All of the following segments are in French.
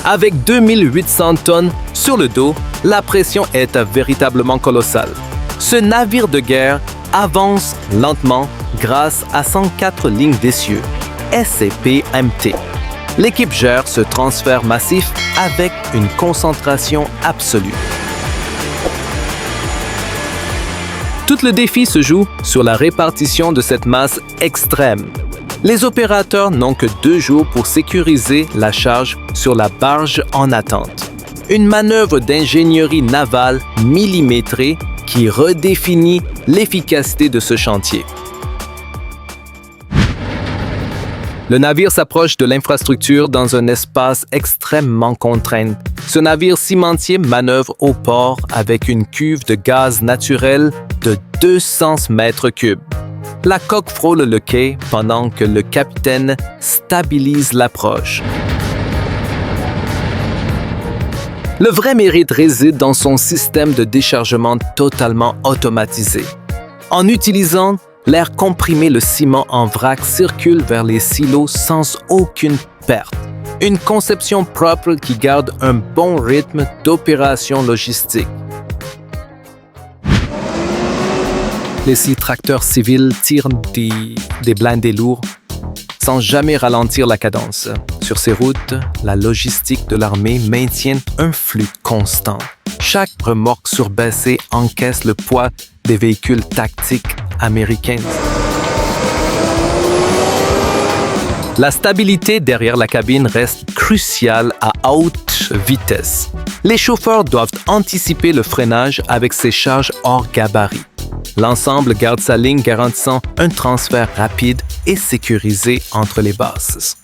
Avec 2800 tonnes sur le dos, la pression est véritablement colossale. Ce navire de guerre avance lentement grâce à 104 lignes d'essieu, SCP-MT. L'équipe gère ce transfert massif avec une concentration absolue. Tout le défi se joue sur la répartition de cette masse extrême. Les opérateurs n'ont que 2 jours pour sécuriser la charge sur la barge en attente. Une manœuvre d'ingénierie navale millimétrée qui redéfinit l'efficacité de ce chantier. Le navire s'approche de l'infrastructure dans un espace extrêmement contraint. Ce navire cimentier manœuvre au port avec une cuve de gaz naturel de 200 mètres cubes. La coque frôle le quai pendant que le capitaine stabilise l'approche. Le vrai mérite réside dans son système de déchargement totalement automatisé. En utilisant l'air comprimé, le ciment en vrac circule vers les silos sans aucune perte. Une conception propre qui garde un bon rythme d'opération logistique. Les 6 tracteurs civils tirent des blindés lourds sans jamais ralentir la cadence. Sur ces routes, la logistique de l'armée maintient un flux constant. Chaque remorque surbaissée encaisse le poids des véhicules tactiques américains. La stabilité derrière la cabine reste cruciale à haute vitesse. Les chauffeurs doivent anticiper le freinage avec ces charges hors gabarit. L'ensemble garde sa ligne garantissant un transfert rapide et sécurisé entre les bases.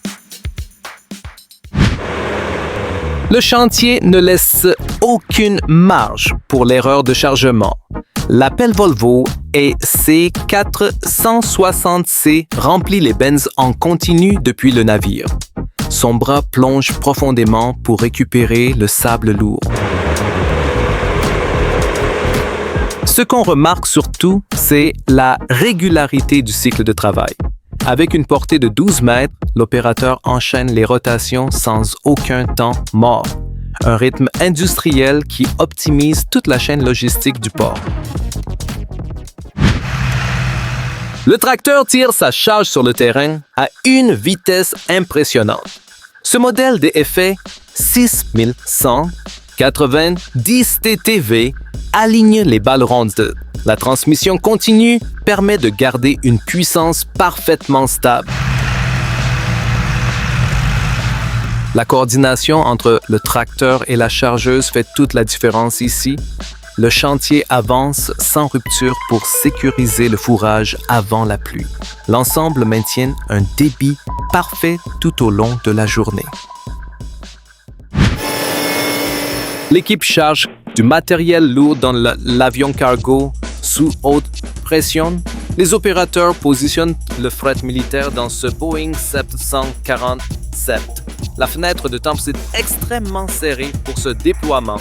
Le chantier ne laisse aucune marge pour l'erreur de chargement. L'appel Volvo et C460C remplit les bennes en continu depuis le navire. Son bras plonge profondément pour récupérer le sable lourd. Ce qu'on remarque surtout, c'est la régularité du cycle de travail. Avec une portée de 12 mètres, l'opérateur enchaîne les rotations sans aucun temps mort. Un rythme industriel qui optimise toute la chaîne logistique du port. Le tracteur tire sa charge sur le terrain à une vitesse impressionnante. Ce modèle DFA 6190 TTV aligne les balles rondes. La transmission continue permet de garder une puissance parfaitement stable. La coordination entre le tracteur et la chargeuse fait toute la différence ici. Le chantier avance sans rupture pour sécuriser le fourrage avant la pluie. L'ensemble maintient un débit parfait tout au long de la journée. L'équipe charge du matériel lourd dans l'avion cargo sous haute pression. Les opérateurs positionnent le fret militaire dans ce Boeing 747. La fenêtre de temps est extrêmement serrée pour ce déploiement.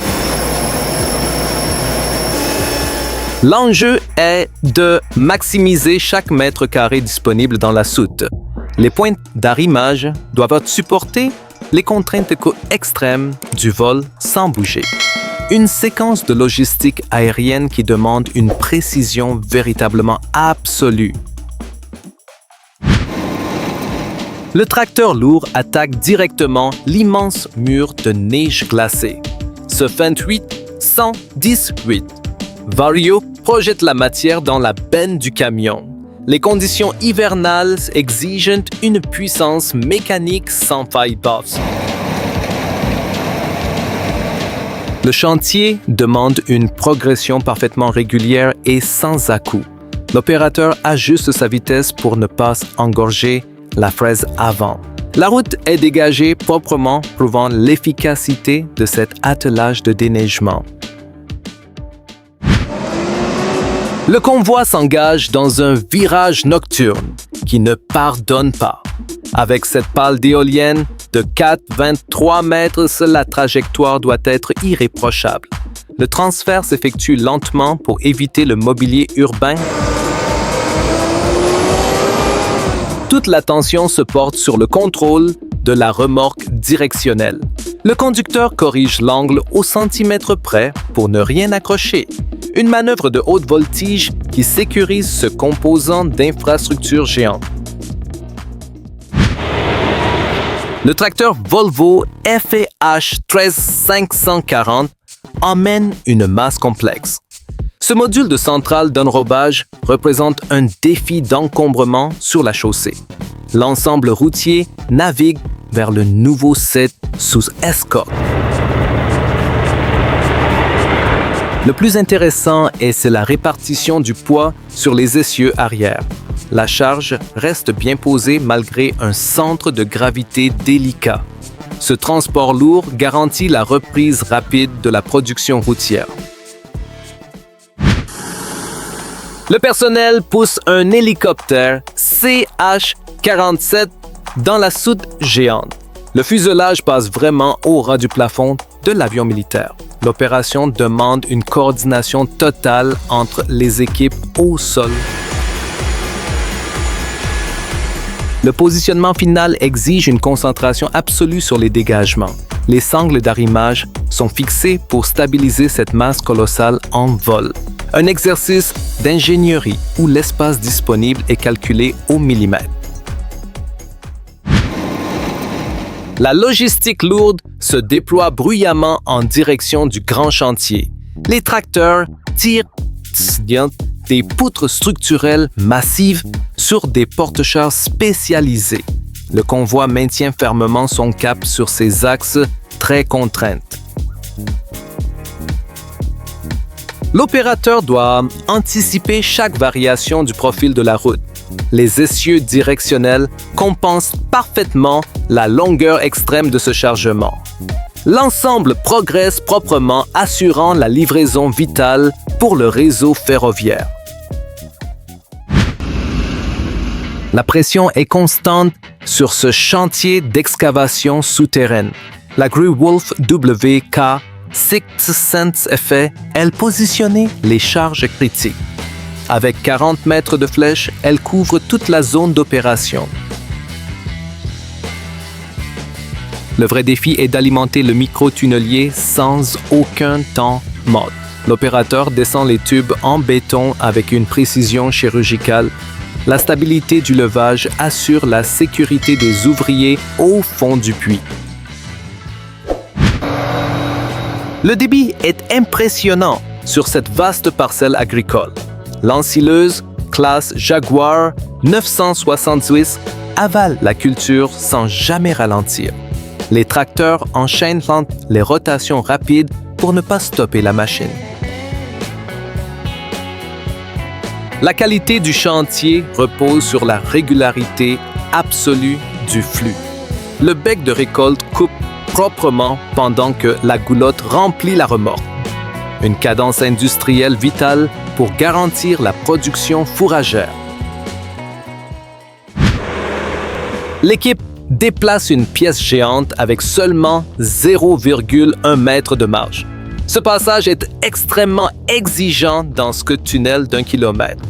L'enjeu est de maximiser chaque mètre carré disponible dans la soute. Les points d'arrimage doivent supporter les contraintes extrêmes du vol sans bouger. Une séquence de logistique aérienne qui demande une précision véritablement absolue. Le tracteur lourd attaque directement l'immense mur de neige glacée. Ce 28-118 Vario projette la matière dans la benne du camion. Les conditions hivernales exigent une puissance mécanique sans faille basse. Le chantier demande une progression parfaitement régulière et sans à-coups. L'opérateur ajuste sa vitesse pour ne pas engorger la fraise avant. La route est dégagée proprement, prouvant l'efficacité de cet attelage de déneigement. Le convoi s'engage dans un virage nocturne qui ne pardonne pas. Avec cette pale d'éolienne de 4,23 mètres, la trajectoire doit être irréprochable. Le transfert s'effectue lentement pour éviter le mobilier urbain. Toute l'attention se porte sur le contrôle de la remorque directionnelle. Le conducteur corrige l'angle au centimètre près pour ne rien accrocher. Une manœuvre de haute voltige qui sécurise ce composant d'infrastructure géante. Le tracteur Volvo FH 13540 emmène une masse complexe. Ce module de centrale d'enrobage représente un défi d'encombrement sur la chaussée. L'ensemble routier navigue vers le nouveau set sous escorte. Le plus intéressant c'est la répartition du poids sur les essieux arrière. La charge reste bien posée malgré un centre de gravité délicat. Ce transport lourd garantit la reprise rapide de la production routière. Le personnel pousse un hélicoptère CH-47 dans la soute géante. Le fuselage passe vraiment au ras du plafond de l'avion militaire. L'opération demande une coordination totale entre les équipes au sol. Le positionnement final exige une concentration absolue sur les dégagements. Les sangles d'arrimage sont fixés pour stabiliser cette masse colossale en vol. Un exercice d'ingénierie où l'espace disponible est calculé au millimètre. La logistique lourde se déploie bruyamment en direction du grand chantier. Les tracteurs tirent des poutres structurelles massives sur des porte-chars spécialisés. Le convoi maintient fermement son cap sur ces axes très contraints. L'opérateur doit anticiper chaque variation du profil de la route. Les essieux directionnels compensent parfaitement la longueur extrême de ce chargement. L'ensemble progresse proprement, assurant la livraison vitale pour le réseau ferroviaire. La pression est constante sur ce chantier d'excavation souterraine. La grue Wolf WK Sixth Sense Effet, elle positionnait les charges critiques. Avec 40 mètres de flèche, elle couvre toute la zone d'opération. Le vrai défi est d'alimenter le micro-tunnelier sans aucun temps mort. L'opérateur descend les tubes en béton avec une précision chirurgicale. La stabilité du levage assure la sécurité des ouvriers au fond du puits. Le débit est impressionnant sur cette vaste parcelle agricole. L'ensileuse, classe Jaguar 968, avale la culture sans jamais ralentir. Les tracteurs enchaînent les rotations rapides pour ne pas stopper la machine. La qualité du chantier repose sur la régularité absolue du flux. Le bec de récolte coupe proprement pendant que la goulotte remplit la remorque. Une cadence industrielle vitale pour garantir la production fourragère. L'équipe déplace une pièce géante avec seulement 0,1 mètre de marge. Ce passage est extrêmement exigeant dans ce tunnel d'1 kilomètre.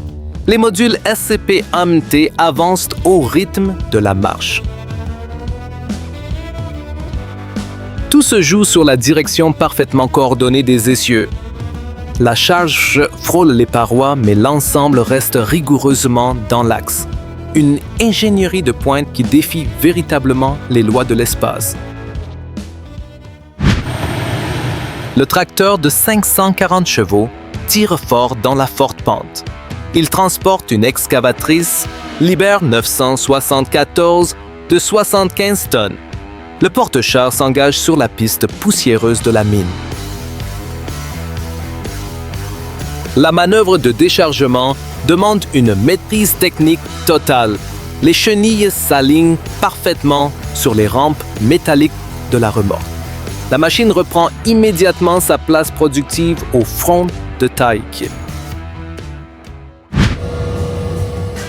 Les modules SCP-AMT avancent au rythme de la marche. Tout se joue sur la direction parfaitement coordonnée des essieux. La charge frôle les parois, mais l'ensemble reste rigoureusement dans l'axe. Une ingénierie de pointe qui défie véritablement les lois de l'espace. Le tracteur de 540 chevaux tire fort dans la forte pente. Il transporte une excavatrice Liber 974 de 75 tonnes. Le porte-char s'engage sur la piste poussiéreuse de la mine. La manœuvre de déchargement demande une maîtrise technique totale. Les chenilles s'alignent parfaitement sur les rampes métalliques de la remorque. La machine reprend immédiatement sa place productive au front de taille.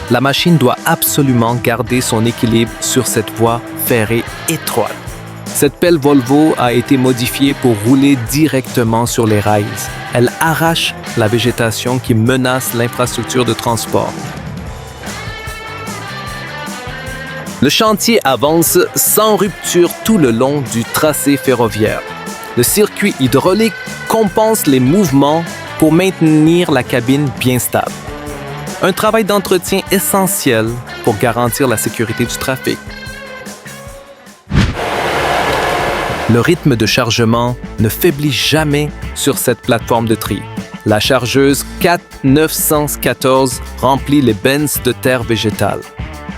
La machine doit absolument garder son équilibre sur cette voie ferrée étroite. Cette pelle Volvo a été modifiée pour rouler directement sur les rails. Elle arrache la végétation qui menace l'infrastructure de transport. Le chantier avance sans rupture tout le long du tracé ferroviaire. Le circuit hydraulique compense les mouvements pour maintenir la cabine bien stable. Un travail d'entretien essentiel pour garantir la sécurité du trafic. Le rythme de chargement ne faiblit jamais sur cette plateforme de tri. La chargeuse 4914 remplit les bennes de terre végétale.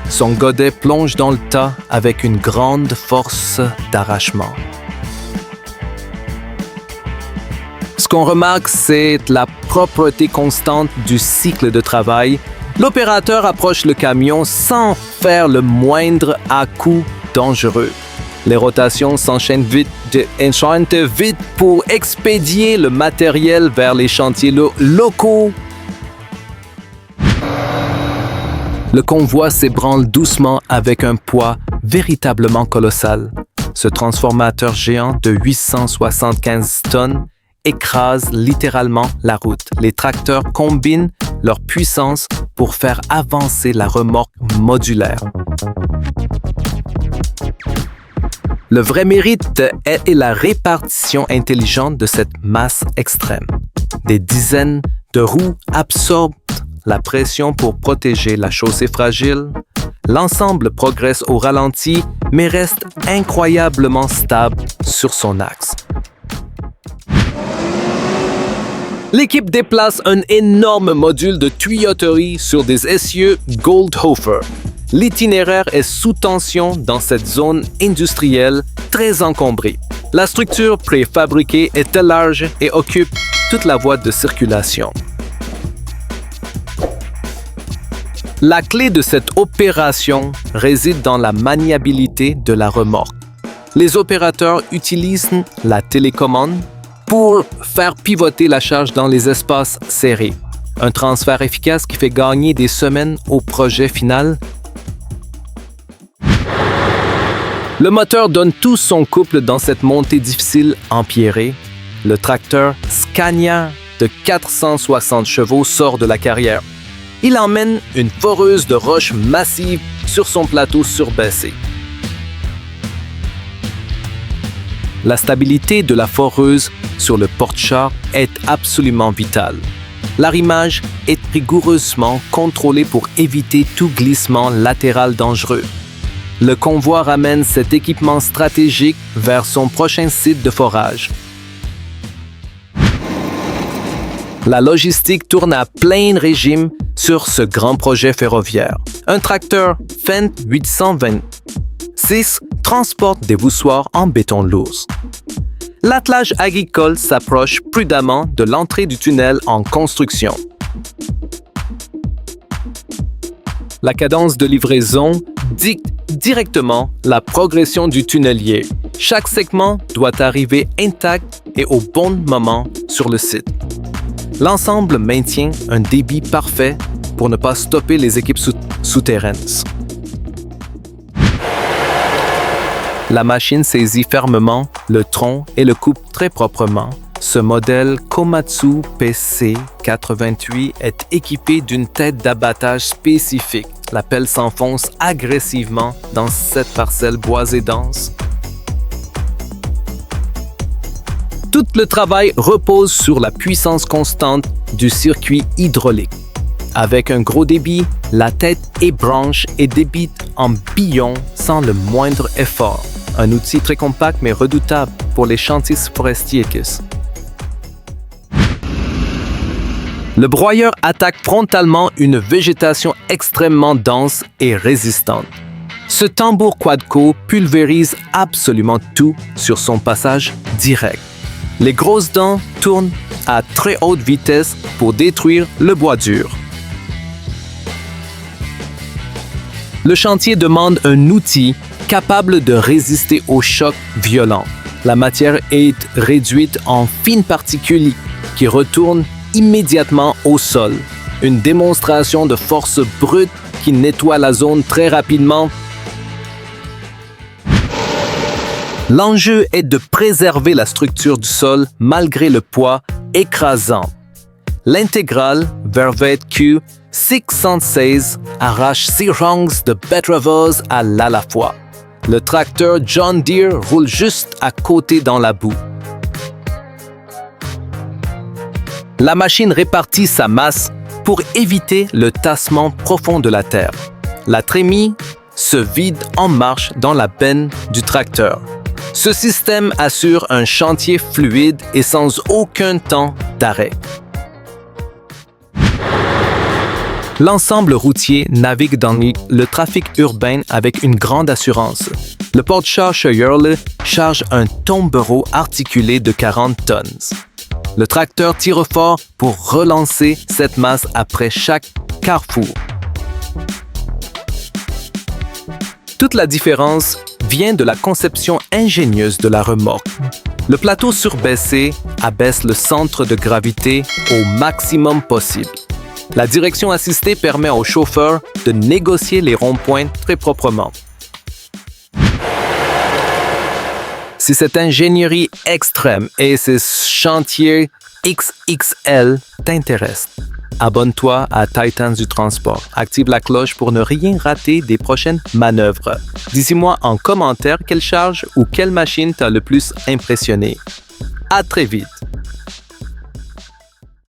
Son godet plonge dans le tas avec une grande force d'arrachement. Ce qu'on remarque, c'est la propreté constante du cycle de travail. L'opérateur approche le camion sans faire le moindre à-coup dangereux. Les rotations s'enchaînent vite pour expédier le matériel vers les chantiers locaux. Le convoi s'ébranle doucement avec un poids véritablement colossal. Ce transformateur géant de 875 tonnes écrase littéralement la route. Les tracteurs combinent leur puissance pour faire avancer la remorque modulaire. Le vrai mérite est la répartition intelligente de cette masse extrême. Des dizaines de roues absorbent la pression pour protéger la chaussée fragile. L'ensemble progresse au ralenti, mais reste incroyablement stable sur son axe. L'équipe déplace un énorme module de tuyauterie sur des essieux Goldhofer. L'itinéraire est sous tension dans cette zone industrielle très encombrée. La structure préfabriquée est large et occupe toute la voie de circulation. La clé de cette opération réside dans la maniabilité de la remorque. Les opérateurs utilisent la télécommande pour faire pivoter la charge dans les espaces serrés. Un transfert efficace qui fait gagner des semaines au projet final. Le moteur donne tout son couple dans cette montée difficile empierrée. Le tracteur Scania de 460 chevaux sort de la carrière. Il emmène une foreuse de roches massives sur son plateau surbaissé. La stabilité de la foreuse sur le porte-char est absolument vitale. L'arrimage est rigoureusement contrôlé pour éviter tout glissement latéral dangereux. Le convoi ramène cet équipement stratégique vers son prochain site de forage. La logistique tourne à plein régime sur ce grand projet ferroviaire. Un tracteur Fendt 826 transporte des voussoirs en béton lourd. L'attelage agricole s'approche prudemment de l'entrée du tunnel en construction. La cadence de livraison dicte directement la progression du tunnelier. Chaque segment doit arriver intact et au bon moment sur le site. L'ensemble maintient un débit parfait pour ne pas stopper les équipes souterraines. La machine saisit fermement le tronc et le coupe très proprement. Ce modèle Komatsu PC88 est équipé d'une tête d'abattage spécifique. La pelle s'enfonce agressivement dans cette parcelle boisée dense. Tout le travail repose sur la puissance constante du circuit hydraulique. Avec un gros débit, la tête ébranche et débite en billon sans le moindre effort. Un outil très compact mais redoutable pour les chantiers forestiers. Le broyeur attaque frontalement une végétation extrêmement dense et résistante. Ce tambour quadco pulvérise absolument tout sur son passage direct. Les grosses dents tournent à très haute vitesse pour détruire le bois dur. Le chantier demande un outil capable de résister aux chocs violents. La matière est réduite en fines particules qui retournent immédiatement au sol. Une démonstration de force brute qui nettoie la zone très rapidement. L'enjeu est de préserver la structure du sol malgré le poids écrasant. L'intégrale Vervet Q 616 arrache 6 rangs de betteraves à la fois. Le tracteur John Deere roule juste à côté dans la boue. La machine répartit sa masse pour éviter le tassement profond de la terre. La trémie se vide en marche dans la benne du tracteur. Ce système assure un chantier fluide et sans aucun temps d'arrêt. L'ensemble routier navigue dans le trafic urbain avec une grande assurance. Le porte-char Scheuerle charge un tombereau articulé de 40 tonnes. Le tracteur tire fort pour relancer cette masse après chaque carrefour. Toute la différence vient de la conception ingénieuse de la remorque. Le plateau surbaissé abaisse le centre de gravité au maximum possible. La direction assistée permet au chauffeur de négocier les ronds-points très proprement. Si cette ingénierie extrême et ces chantiers XXL t'intéressent, abonne-toi à Titans du transport. Active la cloche pour ne rien rater des prochaines manœuvres. Dis-moi en commentaire quelle charge ou quelle machine t'a le plus impressionné. À très vite!